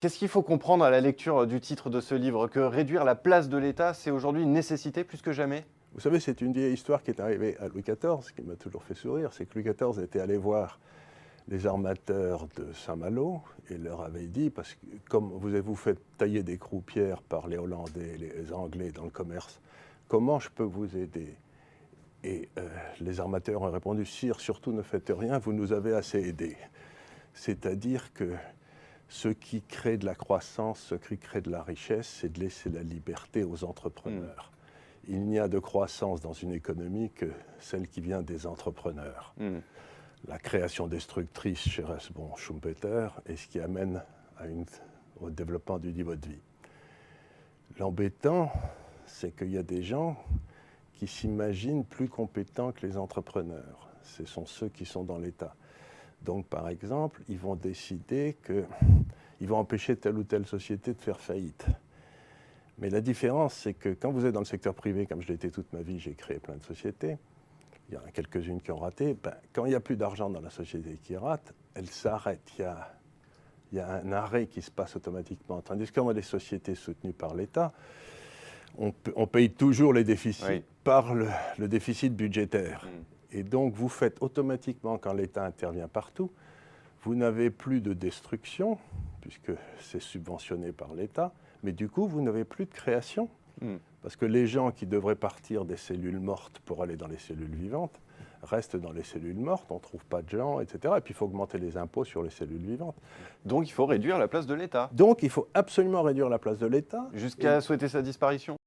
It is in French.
Qu'est-ce qu'il faut comprendre à la lecture du titre de ce livre? Que réduire la place de l'État, c'est aujourd'hui une nécessité plus que jamais? Vous savez, c'est une vieille histoire qui est arrivée à Louis XIV, ce qui m'a toujours fait sourire, c'est que Louis XIV était allé voir les armateurs de Saint-Malo et leur avait dit, parce que comme vous faites tailler des croupières par les Hollandais et les Anglais dans le commerce, comment je peux vous aider? Et les armateurs ont répondu, sire, surtout ne faites rien, vous nous avez assez aidés. C'est-à-dire que ce qui crée de la croissance, ce qui crée de la richesse, c'est de laisser la liberté aux entrepreneurs. Il n'y a de croissance dans une économie que celle qui vient des entrepreneurs. La création destructrice chez Rasbon Schumpeter est ce qui amène au développement du niveau de vie. L'embêtant, c'est qu'il y a des gens qui s'imaginent plus compétents que les entrepreneurs. Ce sont ceux qui sont dans l'État. Donc, par exemple, ils vont décider qu'ils vont empêcher telle ou telle société de faire faillite. Mais la différence, c'est que quand vous êtes dans le secteur privé, comme je l'ai été toute ma vie, j'ai créé plein de sociétés, il y en a quelques-unes qui ont raté, quand il n'y a plus d'argent dans la société qui rate, elle s'arrête. Il y a un arrêt qui se passe automatiquement. Tandis que dans les sociétés soutenues par l'État, on paye toujours les déficits par le déficit budgétaire. Et donc, vous faites automatiquement, quand l'État intervient partout, vous n'avez plus de destruction, puisque c'est subventionné par l'État, mais du coup, vous n'avez plus de création. Parce que les gens qui devraient partir des cellules mortes pour aller dans les cellules vivantes restent dans les cellules mortes, on ne trouve pas de gens, etc. Et puis, il faut augmenter les impôts sur les cellules vivantes. Donc il faut réduire la place de l'État. Donc, il faut absolument réduire la place de l'État. Jusqu'à souhaiter sa disparition?